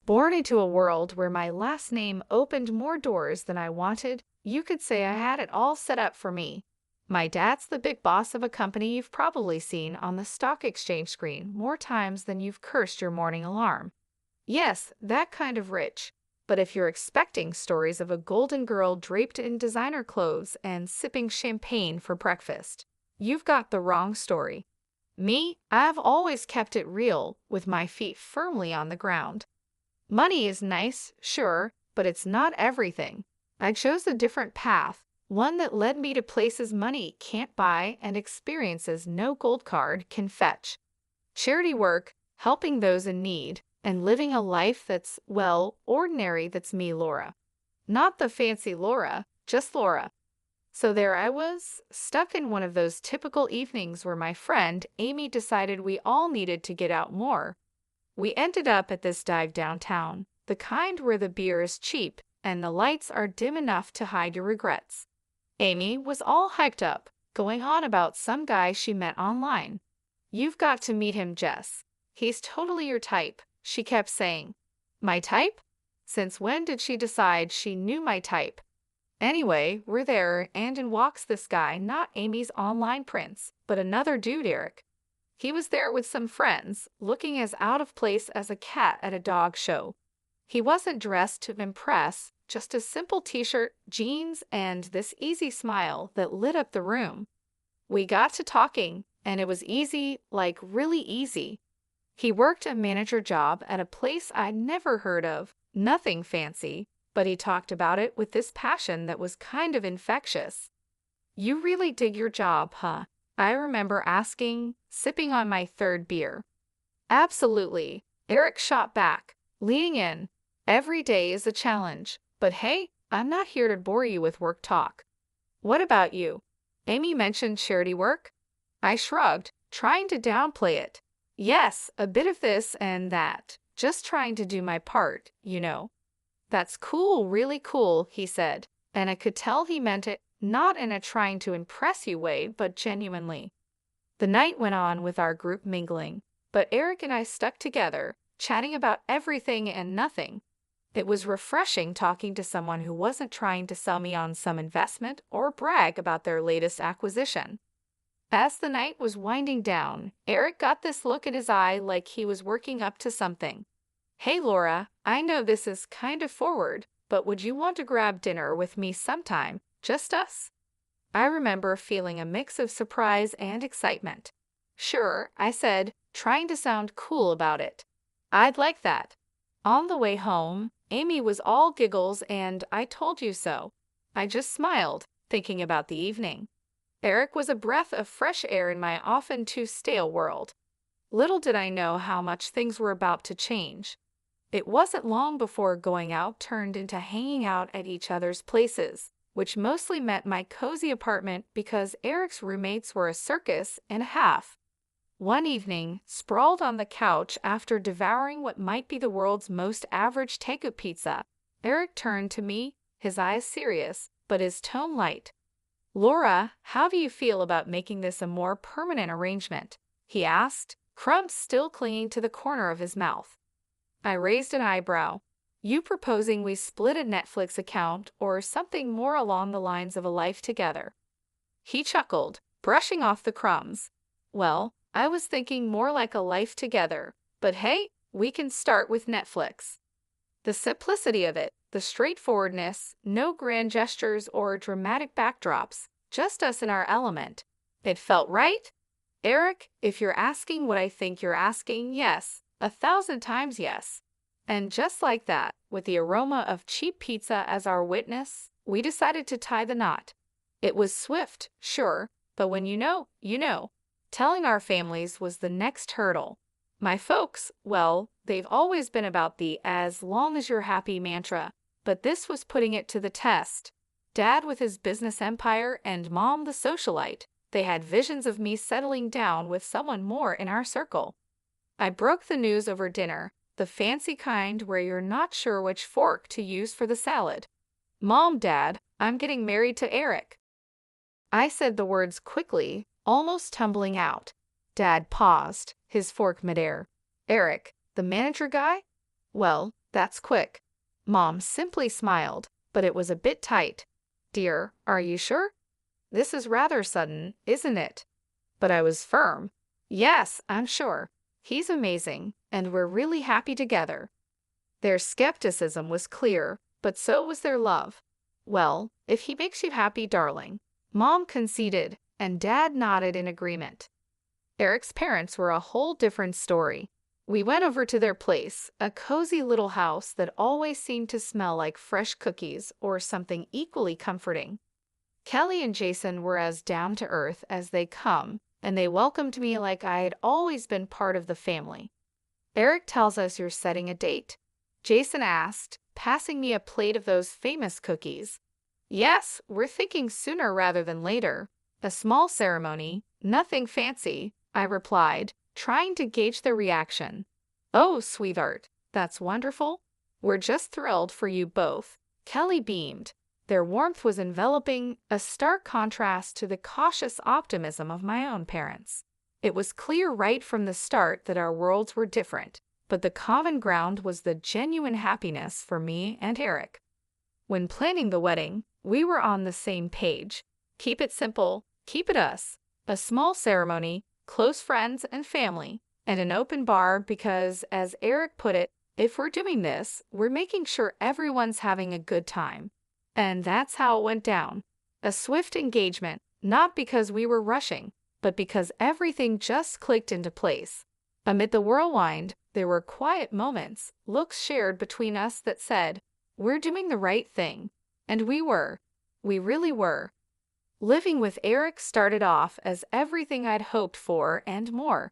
Born into a world where my last name opened more doors than I wanted, you could say I had it all set up for me. My dad's the big boss of a company you've probably seen on the stock exchange screen more times than you've cursed your morning alarm. Yes, that kind of rich. But if you're expecting stories of a golden girl draped in designer clothes and sipping champagne for breakfast, you've got the wrong story. Me, I've always kept it real, with my feet firmly on the ground. Money is nice, sure, but it's not everything. I chose a different path, one that led me to places money can't buy and experiences no gold card can fetch. Charity work, helping those in need, and living a life that's, well, ordinary. That's me, Laura. Not the fancy Laura, just Laura. So there I was, stuck in one of those typical evenings where my friend Amy decided we all needed to get out more. We ended up at this dive downtown, the kind where the beer is cheap and the lights are dim enough to hide your regrets. Amy was all hyped up, going on about some guy she met online. "You've got to meet him, Jess. He's totally your type," she kept saying. My type? Since when did she decide she knew my type? Anyway, we're there, and in walks this guy, not Amy's online prince, but another dude, Eric. He was there with some friends, looking as out of place as a cat at a dog show. He wasn't dressed to impress, just a simple t-shirt, jeans, and this easy smile that lit up the room. We got to talking, and it was easy, like really easy. He worked a manager job at a place I'd never heard of, nothing fancy, but he talked about it with this passion that was kind of infectious. "You really dig your job, huh?" I remember asking, sipping on my third beer. "Absolutely," Eric shot back, leaning in. "Every day is a challenge, but hey, I'm not here to bore you with work talk." "What about you?" Amy mentioned charity work. I shrugged, trying to downplay it. "Yes, a bit of this and that, just trying to do my part, you know." "That's cool, really cool," he said, and I could tell he meant it, not in a trying to impress you way, but genuinely. The night went on with our group mingling, but Eric and I stuck together, chatting about everything and nothing. It was refreshing talking to someone who wasn't trying to sell me on some investment or brag about their latest acquisition. As the night was winding down, Eric got this look in his eye like he was working up to something. "Hey, Laura, I know this is kind of forward, but would you want to grab dinner with me sometime? Just us?" I remember feeling a mix of surprise and excitement. "Sure," I said, trying to sound cool about it. "I'd like that." On the way home, Amy was all giggles and "I told you so." I just smiled, thinking about the evening. Eric was a breath of fresh air in my often too stale world. Little did I know how much things were about to change. It wasn't long before going out turned into hanging out at each other's places, which mostly meant my cozy apartment because Eric's roommates were a circus and a half. One evening, sprawled on the couch after devouring what might be the world's most average takeout pizza, Eric turned to me, his eyes serious, but his tone light. "Laura, how do you feel about making this a more permanent arrangement?" he asked, crumbs still clinging to the corner of his mouth. I raised an eyebrow. "You proposing we split a Netflix account or something more along the lines of a life together?" He chuckled, brushing off the crumbs. "Well, I was thinking more like a life together, but hey, we can start with Netflix." The simplicity of it, the straightforwardness, no grand gestures or dramatic backdrops, just us in our element. It felt right. Eric, if you're asking what I think you're asking, yes, 1,000 times yes. And just like that, with the aroma of cheap pizza as our witness, we decided to tie the knot. It was swift, sure, but when you know, you know. Telling our families was the next hurdle. My folks, well, they've always been about the "as long as you're happy" mantra, but this was putting it to the test. Dad with his business empire and Mom the socialite, they had visions of me settling down with someone more in our circle. I broke the news over dinner, the fancy kind where you're not sure which fork to use for the salad. "Mom, Dad, I'm getting married to Eric." I said the words quickly, almost tumbling out. Dad paused, his fork midair. "Eric, the manager guy?" "Well, That's quick. Mom simply smiled, but it was a bit tight. Dear, are you sure? This is rather sudden, isn't it? But I was firm. Yes, I'm sure. He's amazing, and we're really happy together. Their skepticism was clear, but so was their love. Well, if he makes you happy, darling. Mom conceded, and Dad nodded in agreement. Eric's parents were a whole different story. We went over to their place, a cozy little house that always seemed to smell like fresh cookies or something equally comforting. Kelly and Jason were as down to earth as they come, and they welcomed me like I had always been part of the family. Eric tells us you're setting a date. Jason asked, passing me a plate of those famous cookies. Yes, we're thinking sooner rather than later. A small ceremony, nothing fancy, I replied, trying to gauge their reaction. Oh, sweetheart, that's wonderful. We're just thrilled for you both. Kelly beamed. Their warmth was enveloping, a stark contrast to the cautious optimism of my own parents. It was clear right from the start that our worlds were different, but the common ground was the genuine happiness for me and Eric. When planning the wedding, we were on the same page. Keep it simple, keep it us. A small ceremony, close friends and family, and an open bar because, as Eric put it, if we're doing this, we're making sure everyone's having a good time. And that's how it went down. A swift engagement, not because we were rushing, but because everything just clicked into place. Amid the whirlwind, there were quiet moments, looks shared between us that said, we're doing the right thing. And we were. We really were. Living with Eric started off as everything I'd hoped for and more.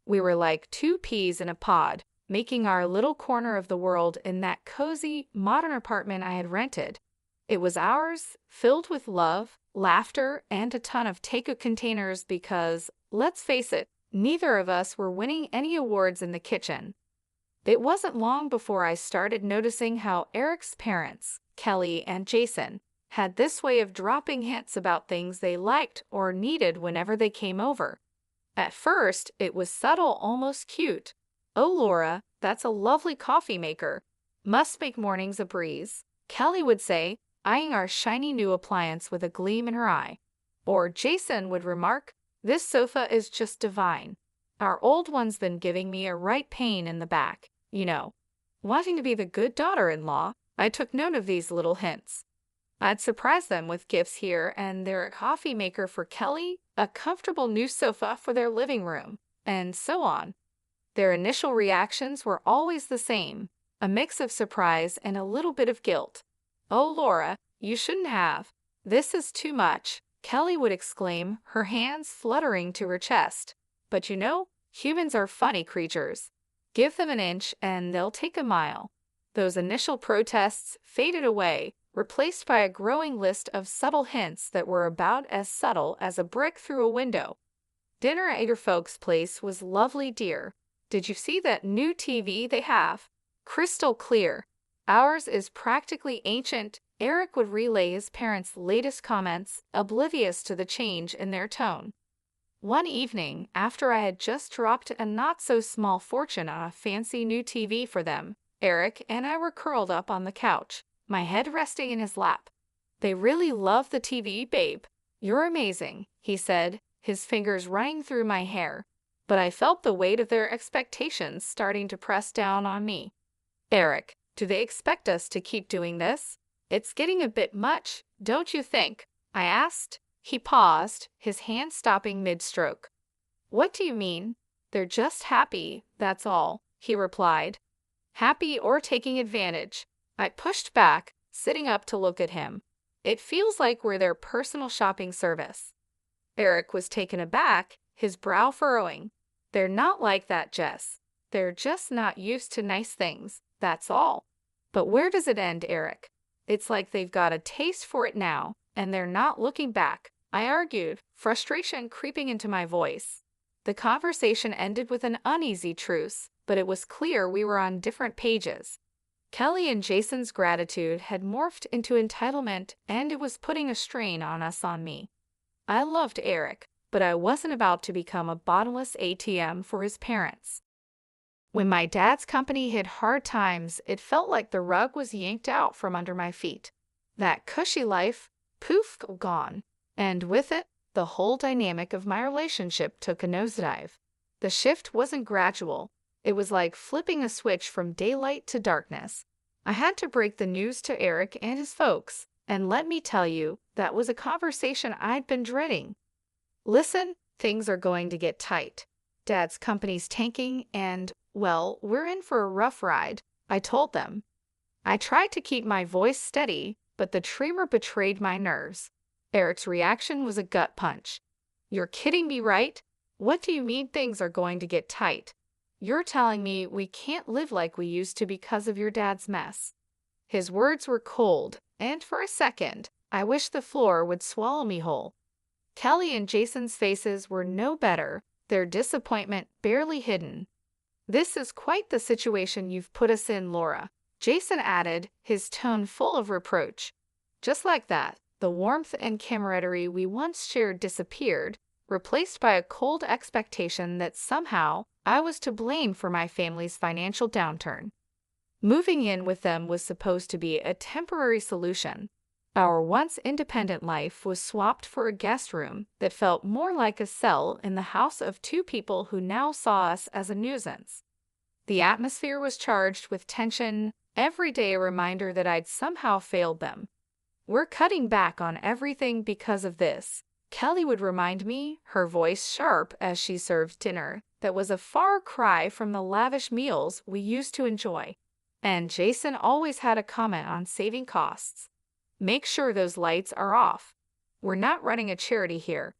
We were like two peas in a pod, making our little corner of the world in that cozy, modern apartment I had rented. It was ours, filled with love, laughter, and a ton of take-out containers because, let's face it, neither of us were winning any awards in the kitchen. It wasn't long before I started noticing how Eric's parents, Kelly and Jason, had this way of dropping hints about things they liked or needed whenever they came over. At first, it was subtle, almost cute. Oh, Laura, that's a lovely coffee maker. Must make mornings a breeze, Kelly would say, eyeing our shiny new appliance with a gleam in her eye. Or Jason would remark, this sofa is just divine. Our old one's been giving me a right pain in the back, you know. Wanting to be the good daughter-in-law, I took note of these little hints. I'd surprise them with gifts here and their coffee maker for Kelly, a comfortable new sofa for their living room, and so on. Their initial reactions were always the same, a mix of surprise and a little bit of guilt. Oh, Laura, you shouldn't have. This is too much, Kelly would exclaim, her hands fluttering to her chest. But you know, humans are funny creatures. Give them an inch and they'll take a mile. Those initial protests faded away, replaced by a growing list of subtle hints that were about as subtle as a brick through a window. Dinner at your folks' place was lovely, dear. Did you see that new TV they have? Crystal clear. Ours is practically ancient. Eric would relay his parents' latest comments, oblivious to the change in their tone. One evening, after I had just dropped a not-so-small fortune on a fancy new TV for them, Eric and I were curled up on the couch, my head resting in his lap. They really love the TV, babe. You're amazing, he said, his fingers running through my hair. But I felt the weight of their expectations starting to press down on me. Eric, do they expect us to keep doing this? It's getting a bit much, don't you think? I asked. He paused, his hand stopping mid-stroke. What do you mean? They're just happy, that's all, he replied. Happy or taking advantage. I pushed back, sitting up to look at him. It feels like we're their personal shopping service. Eric was taken aback, his brow furrowing. They're not like that, Jess. They're just not used to nice things, that's all. But where does it end, Eric? It's like they've got a taste for it now, and they're not looking back, I argued, frustration creeping into my voice. The conversation ended with an uneasy truce, but it was clear we were on different pages. Kelly and Jason's gratitude had morphed into entitlement, and it was putting a strain on me. I loved Eric, but I wasn't about to become a bottomless ATM for his parents. When my dad's company hit hard times, it felt like the rug was yanked out from under my feet. That cushy life, poof, gone. And with it, the whole dynamic of my relationship took a nosedive. The shift wasn't gradual. It was like flipping a switch from daylight to darkness. I had to break the news to Eric and his folks, and let me tell you, that was a conversation I'd been dreading. Listen, things are going to get tight. Dad's company's tanking and, well, we're in for a rough ride, I told them. I tried to keep my voice steady, but the tremor betrayed my nerves. Eric's reaction was a gut punch. You're kidding me, right? What do you mean things are going to get tight? You're telling me we can't live like we used to because of your dad's mess. His words were cold, and for a second, I wished the floor would swallow me whole. Kelly and Jason's faces were no better, their disappointment barely hidden. This is quite the situation you've put us in, Laura, Jason added, his tone full of reproach. Just like that, the warmth and camaraderie we once shared disappeared, replaced by a cold expectation that somehow I was to blame for my family's financial downturn. Moving in with them was supposed to be a temporary solution. Our once independent life was swapped for a guest room that felt more like a cell in the house of two people who now saw us as a nuisance. The atmosphere was charged with tension, every day a reminder that I'd somehow failed them. We're cutting back on everything because of this, Kelly would remind me, her voice sharp as she served dinner that was a far cry from the lavish meals we used to enjoy. And Jason always had a comment on saving costs. Make sure those lights are off. We're not running a charity here.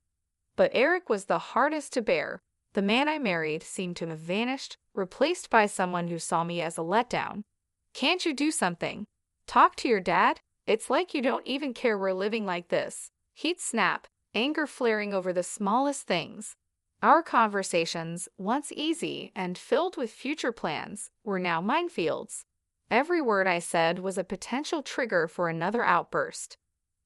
But Eric was the hardest to bear. The man I married seemed to have vanished, replaced by someone who saw me as a letdown. Can't you do something? Talk to your dad? It's like you don't even care we're living like this. He'd snap, anger flaring over the smallest things. Our conversations, once easy and filled with future plans, were now minefields. Every word I said was a potential trigger for another outburst.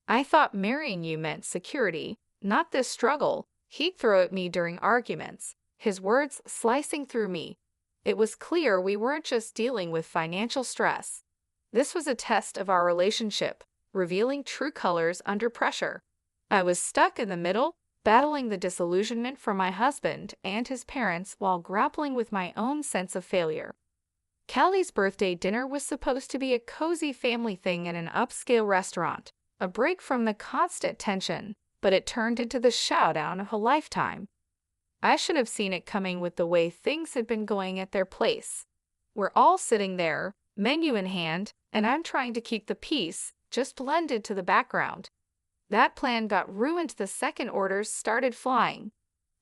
I thought marrying you meant security, not this struggle, he'd throw at me during arguments, his words slicing through me. It was clear we weren't just dealing with financial stress. This was a test of our relationship, revealing true colors under pressure. I was stuck in the middle, battling the disillusionment from my husband and his parents while grappling with my own sense of failure. Kelly's birthday dinner was supposed to be a cozy family thing in an upscale restaurant, a break from the constant tension, but it turned into the showdown of a lifetime. I should have seen it coming with the way things had been going at their place. We're all sitting there, menu in hand, and I'm trying to keep the peace, just blended to the background. That plan got ruined the second orders started flying.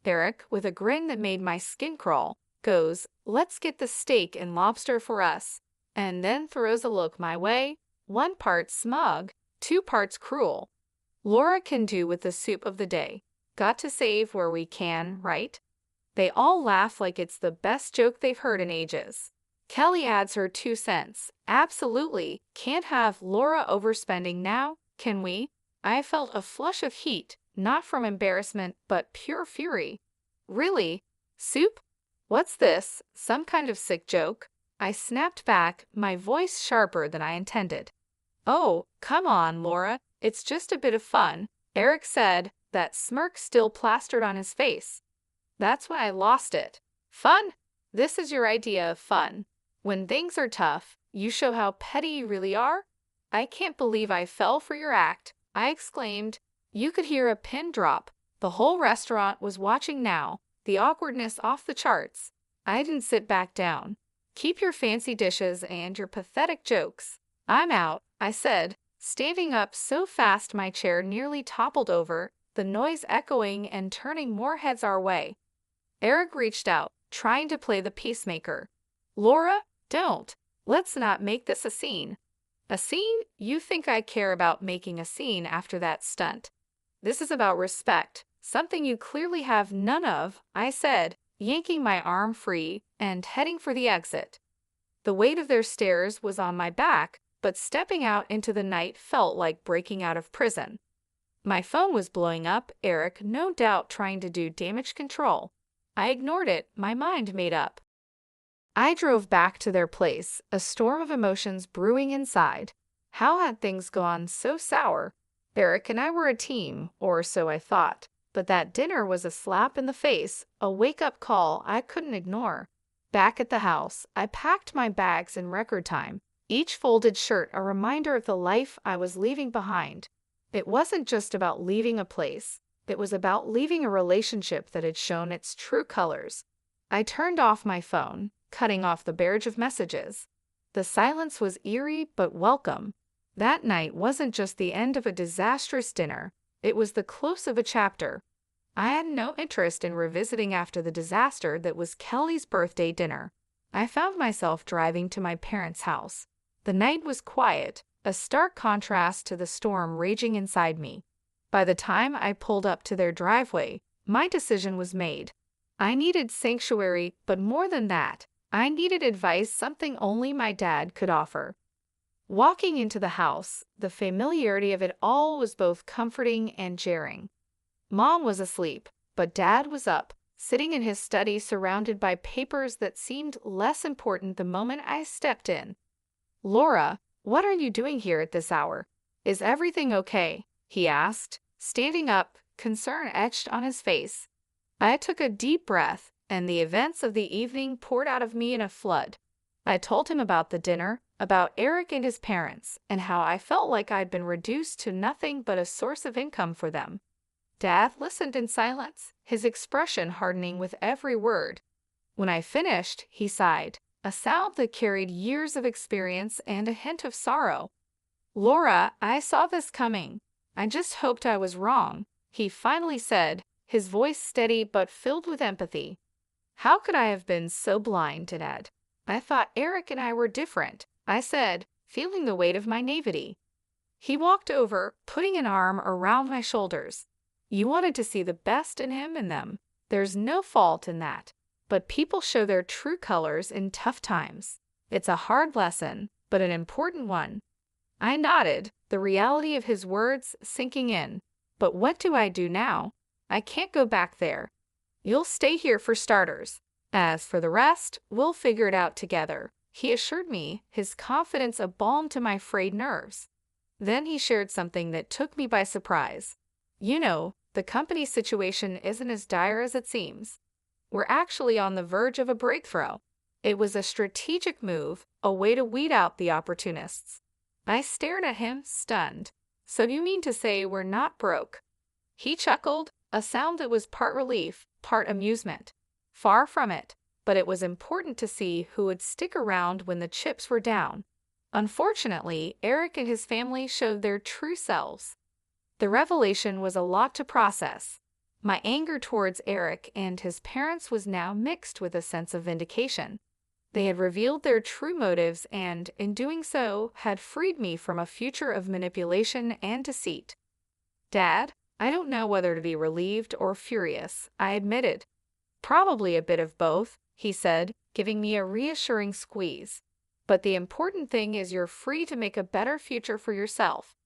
Eric, with a grin that made my skin crawl, goes, "Let's get the steak and lobster for us," and then throws a look my way, 1 part smug, 2 parts cruel. Laura can do with the soup of the day. Got to save where we can, right? They all laugh like it's the best joke they've heard in ages. Kelly adds her 2 cents. Absolutely. Can't have Laura overspending now, can we? I felt a flush of heat, not from embarrassment, but pure fury. Really? Soup? What's this? Some kind of sick joke? I snapped back, my voice sharper than I intended. Oh, come on, Laura. It's just a bit of fun, Eric said, that smirk still plastered on his face. That's when I lost it. Fun? This is your idea of fun. When things are tough, you show how petty you really are? I can't believe I fell for your act, I exclaimed. You could hear a pin drop. The whole restaurant was watching now, the awkwardness off the charts. I didn't sit back down. Keep your fancy dishes and your pathetic jokes. I'm out, I said, standing up so fast my chair nearly toppled over, the noise echoing and turning more heads our way. Eric reached out, trying to play the peacemaker. Laura, don't. Let's not make this a scene. A scene? You think I care about making a scene after that stunt? This is about respect, something you clearly have none of, I said, yanking my arm free and heading for the exit. The weight of their stares was on my back, but stepping out into the night felt like breaking out of prison. My phone was blowing up, Eric no doubt trying to do damage control. I ignored it, my mind made up. I drove back to their place, a storm of emotions brewing inside. How had things gone so sour? Eric and I were a team, or so I thought, but that dinner was a slap in the face, a wake-up call I couldn't ignore. Back at the house, I packed my bags in record time, each folded shirt a reminder of the life I was leaving behind. It wasn't just about leaving a place, it was about leaving a relationship that had shown its true colors. I turned off my phone, cutting off the barrage of messages. The silence was eerie but welcome. That night wasn't just the end of a disastrous dinner, it was the close of a chapter. I had no interest in revisiting after the disaster that was Kelly's birthday dinner. I found myself driving to my parents' house. The night was quiet, a stark contrast to the storm raging inside me. By the time I pulled up to their driveway, my decision was made. I needed sanctuary, but more than that, I needed advice, something only my dad could offer. Walking into the house, the familiarity of it all was both comforting and jarring. Mom was asleep, but Dad was up, sitting in his study surrounded by papers that seemed less important the moment I stepped in. "Laura, what are you doing here at this hour? Is everything okay?" he asked, standing up, concern etched on his face. I took a deep breath, and the events of the evening poured out of me in a flood. I told him about the dinner, about Eric and his parents, and how I felt like I'd been reduced to nothing but a source of income for them. Dad listened in silence, his expression hardening with every word. When I finished, he sighed, a sound that carried years of experience and a hint of sorrow. "Laura, I saw this coming. I just hoped I was wrong," he finally said, his voice steady but filled with empathy. "How could I have been so blind, Dad? I thought Eric and I were different," I said, feeling the weight of my naivety. He walked over, putting an arm around my shoulders. "You wanted to see the best in him and them. There's no fault in that. But people show their true colors in tough times. It's a hard lesson, but an important one." I nodded, the reality of his words sinking in. "But what do I do now? I can't go back there. You'll stay here for starters. As for the rest, we'll figure it out together," he assured me, his confidence a balm to my frayed nerves. Then he shared something that took me by surprise. "You know, the company situation isn't as dire as it seems. We're actually on the verge of a breakthrough." It was a strategic move, a way to weed out the opportunists. I stared at him, stunned. "So you mean to say we're not broke?" He chuckled, a sound that was part relief, part amusement. Far from it, but it was important to see who would stick around when the chips were down. Unfortunately, Eric and his family showed their true selves. The revelation was a lot to process. My anger towards Eric and his parents was now mixed with a sense of vindication. They had revealed their true motives and, in doing so, had freed me from a future of manipulation and deceit. "Dad, I don't know whether to be relieved or furious," I admitted. "Probably a bit of both," he said, giving me a reassuring squeeze. "But the important thing is you're free to make a better future for yourself."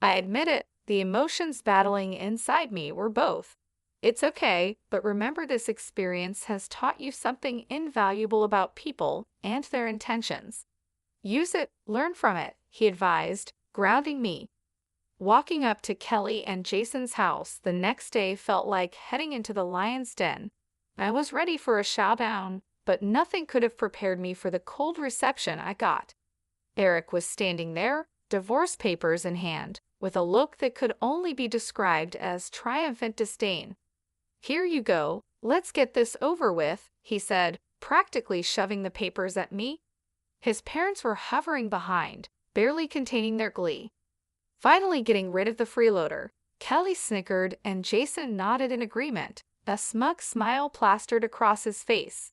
I admit it, the emotions battling inside me were both. "It's okay, but remember this experience has taught you something invaluable about people and their intentions. Use it, learn from it," he advised, grounding me. Walking up to Kelly and Jason's house the next day felt like heading into the lion's den. I was ready for a showdown, but nothing could have prepared me for the cold reception I got. Eric was standing there, divorce papers in hand, with a look that could only be described as triumphant disdain. "Here you go, let's get this over with," he said, practically shoving the papers at me. His parents were hovering behind, barely containing their glee. Finally getting rid of the freeloader, Kelly snickered and Jason nodded in agreement, a smug smile plastered across his face.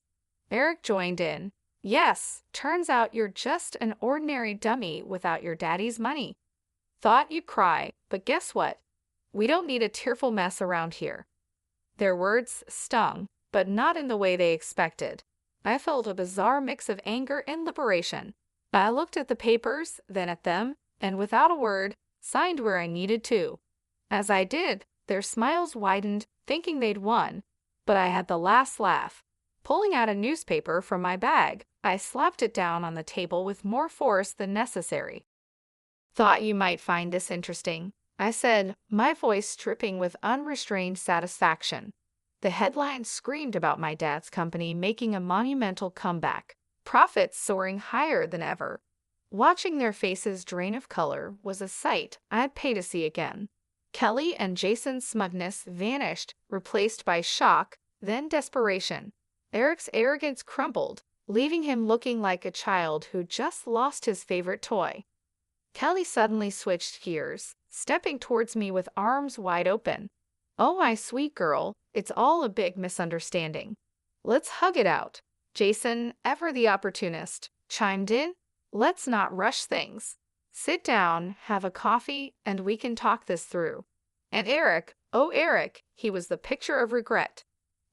Eric joined in. "Yes, turns out you're just an ordinary dummy without your daddy's money. Thought you'd cry, but guess what? We don't need a tearful mess around here." Their words stung, but not in the way they expected. I felt a bizarre mix of anger and liberation. I looked at the papers, then at them, and without a word, signed where I needed to. As I did, their smiles widened, thinking they'd won, but I had the last laugh. Pulling out a newspaper from my bag, I slapped it down on the table with more force than necessary. "Thought you might find this interesting," I said, my voice dripping with unrestrained satisfaction. The headline screamed about my dad's company making a monumental comeback, profits soaring higher than ever. Watching their faces drain of color was a sight I'd pay to see again. Kelly and Jason's smugness vanished, replaced by shock, then desperation. Eric's arrogance crumbled, leaving him looking like a child who just lost his favorite toy. Kelly suddenly switched gears, stepping towards me with arms wide open. "Oh, my sweet girl, it's all a big misunderstanding. Let's hug it out." Jason, ever the opportunist, chimed in. "Let's not rush things. Sit down, have a coffee, and we can talk this through." And Eric, oh Eric, he was the picture of regret.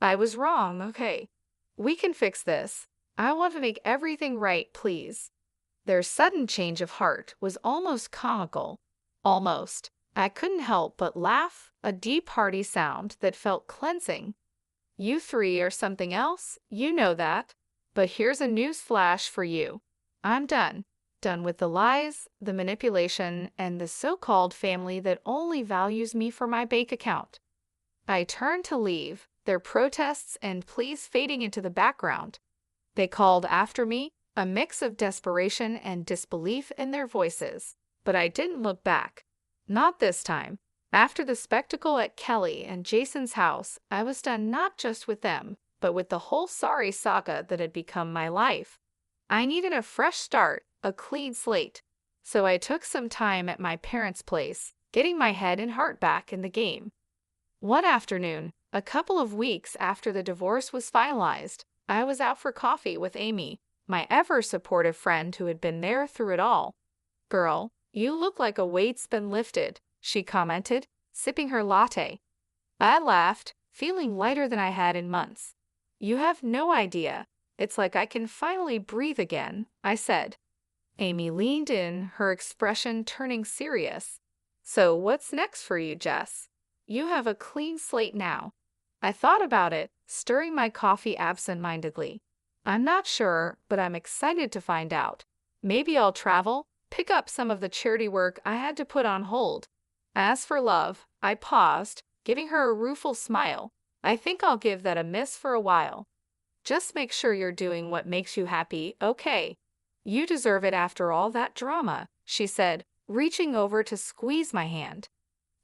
"I was wrong, okay. We can fix this. I want to make everything right, please." Their sudden change of heart was almost comical. Almost. I couldn't help but laugh, a deep, hearty sound that felt cleansing. "You three are something else, you know that. But here's a news flash for you. I'm done. Done with the lies, the manipulation, and the so-called family that only values me for my bank account." I turned to leave, their protests and pleas fading into the background. They called after me, a mix of desperation and disbelief in their voices. But I didn't look back. Not this time. After the spectacle at Kelly and Jason's house, I was done not just with them, but with the whole sorry saga that had become my life. I needed a fresh start, a clean slate. So I took some time at my parents' place, getting my head and heart back in the game. One afternoon, a couple of weeks after the divorce was finalized, I was out for coffee with Amy, my ever-supportive friend who had been there through it all. "Girl, you look like a weight's been lifted," she commented, sipping her latte. I laughed, feeling lighter than I had in months. "You have no idea. It's like I can finally breathe again," I said. Amy leaned in, her expression turning serious. "So what's next for you, Jess? You have a clean slate now." I thought about it, stirring my coffee absent-mindedly. "I'm not sure, but I'm excited to find out. Maybe I'll travel, pick up some of the charity work I had to put on hold. As for love," I paused, giving her a rueful smile. "I think I'll give that a miss for a while. Just make sure you're doing what makes you happy, okay? You deserve it after all that drama," she said, reaching over to squeeze my hand.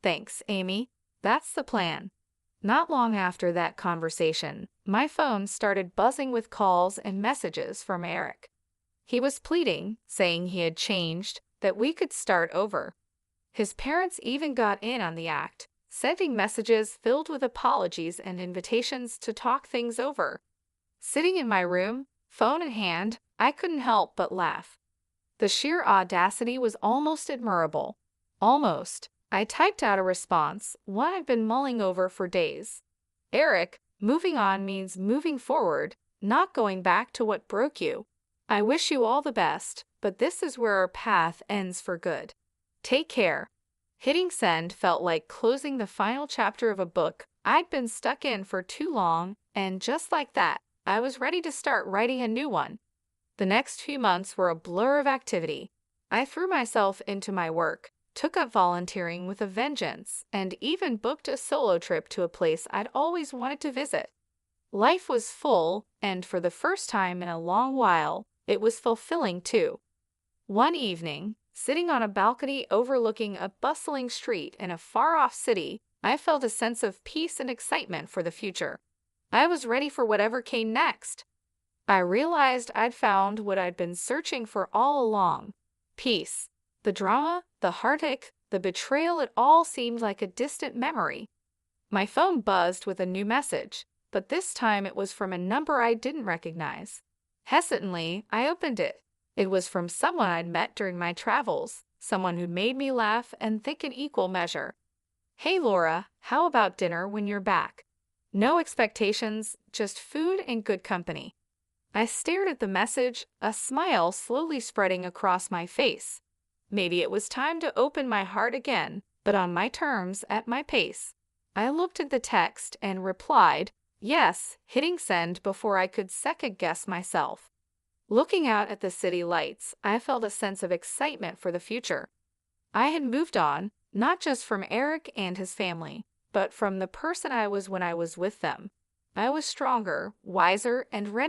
"Thanks, Amy. That's the plan." Not long after that conversation, my phone started buzzing with calls and messages from Eric. He was pleading, saying he had changed, that we could start over. His parents even got in on the act, sending messages filled with apologies and invitations to talk things over. Sitting in my room, phone in hand, I couldn't help but laugh. The sheer audacity was almost admirable. Almost. I typed out a response, one I've been mulling over for days. "Eric, moving on means moving forward, not going back to what broke you. I wish you all the best, but this is where our path ends for good. Take care." Hitting send felt like closing the final chapter of a book I'd been stuck in for too long, and just like that, I was ready to start writing a new one. The next few months were a blur of activity. I threw myself into my work, took up volunteering with a vengeance, and even booked a solo trip to a place I'd always wanted to visit. Life was full, and for the first time in a long while, it was fulfilling too. One evening, sitting on a balcony overlooking a bustling street in a far-off city, I felt a sense of peace and excitement for the future. I was ready for whatever came next. I realized I'd found what I'd been searching for all along: peace. The drama, the heartache, the betrayal, it all seemed like a distant memory. My phone buzzed with a new message, but this time it was from a number I didn't recognize. Hesitantly, I opened it. It was from someone I'd met during my travels, someone who made me laugh and think in equal measure. "Hey Laura, how about dinner when you're back? No expectations, just food and good company." I stared at the message, a smile slowly spreading across my face. Maybe it was time to open my heart again, but on my terms, at my pace. I looked at the text and replied, Yes, hitting send before I could second guess myself. Looking out at the city lights, I felt a sense of excitement for the future. I had moved on, not just from Eric and his family, but from the person I was when I was with them. I was stronger, wiser, and ready